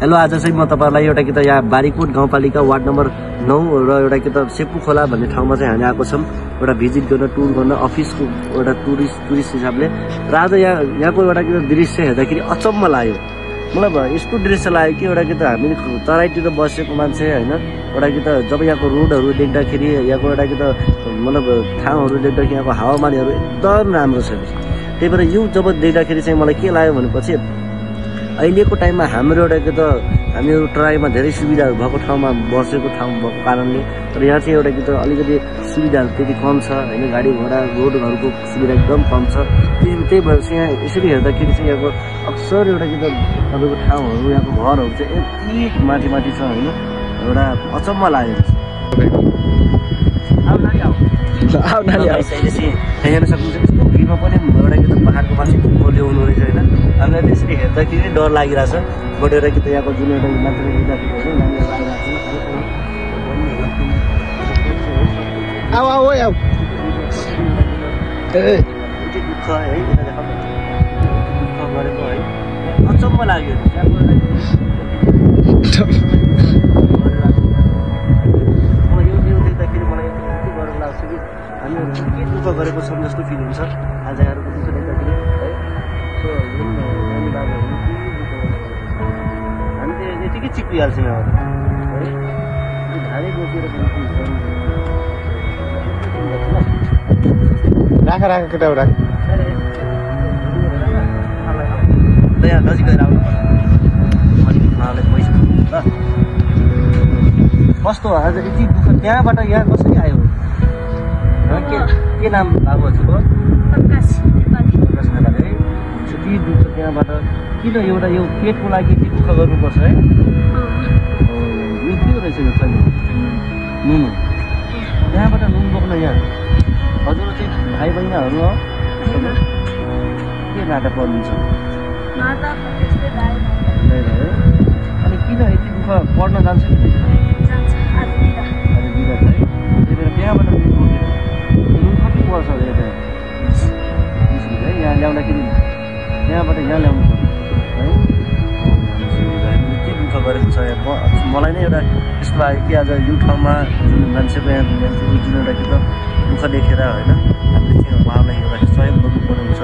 Hello, आज चाहिँ म तपाईहरुलाई एउटा कि त यहाँ बारीकोट गाउँपालिका वार्ड नम्बर 9 र एउटा कि त सेपु खोला भन्ने ठाउँमा चाहिँ हामी आएको छौं एउटा भिजिट गर्न, टुर गर्न, अफिसको एउटा टुरिस्ट हिसाबले। र आज यहाँको एउटा कि त दृश्य हेर्दाखेरि अचम्म लाग्यो मलाई। यस्तो दृश्य लाग्यो कि एउटा कि त हामी तराईतिर बसेको मान्छे हैन, एउटा कि त जब यहाँको रोडहरु देख्दाखेरि, यहाँको एउटा कि त मतलब ठाउँहरु देख्दाखेरि यहाँको हावापानीहरु एकदम राम्रो छ। त्यही भएर यो जब देख्दाखेरि चाहिँ मलाई के लाग्यो भनेपछि अहिलेको टाइममा हाम्रो एउटा के त हामीहरु ट्राईमा धेरै सुविधाहरु भएको ठाउँमा बसेको ठाउँ भएको कारणले, तर यहाँ चाहिँ एउटा कि त अलिकति सुविधाहरु त्यति कम छ हैन, गाडी घोडा रोडहरुको सुविधा एकदम कम छ। त्यही भएर चाहिँ यहाँ यसरी हेर्दाखेरि चाहिँ यहाँको अक्सर एउटा कि त तपाईको ठाउँहरु, यहाँको घरहरु चाहिँ यति माथि छ हैन, एउटा अचम्म लाग्यो। आउ नाली हेर्न सक्नुहुन्छ यस्तो भिडमा पनि एउटा कि त पहाडको मान्छे ल्याउनु रहेछ हैन। हामीलाई त्यसरी हेर्दाखेरि डर लागिरहेछ बढेर कि त यहाँको जुन एउटा मान्छेले हेर्दाखेरि हैन, नानीहरु आइरहेको छ। आउ ए दुःख है, दुःख गरेको है, अचम्म लाग्यो। हामीहरु के दुःख गरेको छौं जस्तो फिल हुन्छ आज यहाँहरुको दुःख देख्दाखेरि है। सो यो नानी बाबुहरु के दुःख गर्नु, हामी त यतिकै चिप्पिहाल्छौँ यहाँ है। यो धारे बोकेर राख केटा राख ल यहाँ नजिक गएर आउनु अनि उहाँलाई पैसा ल। कस्तो आज यति दुःख त्यहाँबाट यहाँ कसरी आयो? के नाम बाबु हजुरको? प्रकाश नेपाली है। यति दुःख त्यहाँबाट किन एउटा यो पेटको लागि यति दुःख गर्नुपर्छ है? यो के रहेछ यो छैन नुन? त्यहाँबाट नुन बोक्न यहाँ हजुर चाहिँ भाइ बहिनीहरू हो के नाटा पर्नुहुन्छ? अनि किन यति दुःख पढ्न जान्छ कि आज बिदा है? त्यही भएर त्यहाँबाट नुन बोकेर नुन कति पर्छ अरे यता 20 रुपियाँ है, यहाँ ल्याउँदाखेरि त्यहाँबाट यहाँ ल्याउनु पर्यो है। के दुःख गरेको छ मलाई नै एउटा यस्तो लाग्यो कि आज यो ठाउँमा जुन मान्छेको यहाँ जुन एउटा कि त दुःख देखेर होइन हामीले चाहिँ उहाँलाई एउटा सहयोग गर्नुपर्ने हुन्छ।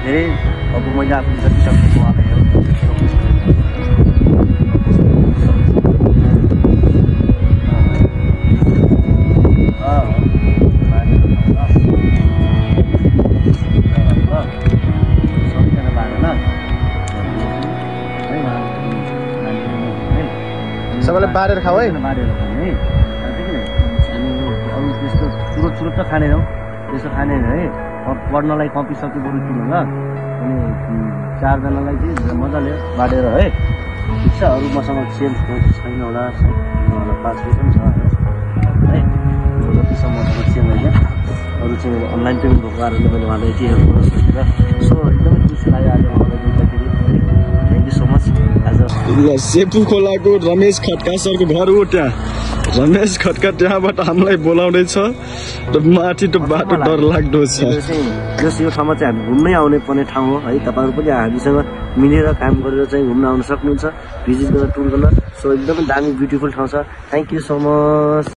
धेरै अब मैले आफूले जति सक्छु उहाँलाई सबैले बारेर खाऊ है, बारेर खाने है। अरू त्यस्तो चुरोट त खानेनौँ, त्यस्तो खानेन है। पढ्नलाई कपी सक्यो बरु किन ल। अनि 4 जनालाई चाहिँ मजाले बाँडेर है, ठिक छ। अरू मसँग सेल छैन होला, 5 रुपियाँ पनि छ है, जतिसम्म मसँग सेल होइन। अरू चाहिँ अनलाइन पेमेन्ट भएको कारणले मैले उहाँलाई यति हेल्प गर्न सकेर सो एकदमै खुसी लाग्यो आज उहाँलाई देख्दाखेरि है। Thank you so much. आज सेपु खोलाको रमेश खड्का सरको घर हो त्यहाँ। रमेश खड्का त्यहाँबाट हामीलाई बोलाउँदैछ र माथि त बाटो डर लाग्दो छ। यो ठाउँमा चाहिँ हामी घुम्नै आउने पर्ने ठाउँ हो है। तपाईँहरू पनि हामीसँग मिलेर काम गरेर चाहिँ घुम्न आउन सक्नुहुन्छ, भिजिट गर्न, टुर गर्न। सो एकदमै दामी ब्युटिफुल ठाउँ छ। Thank you so much.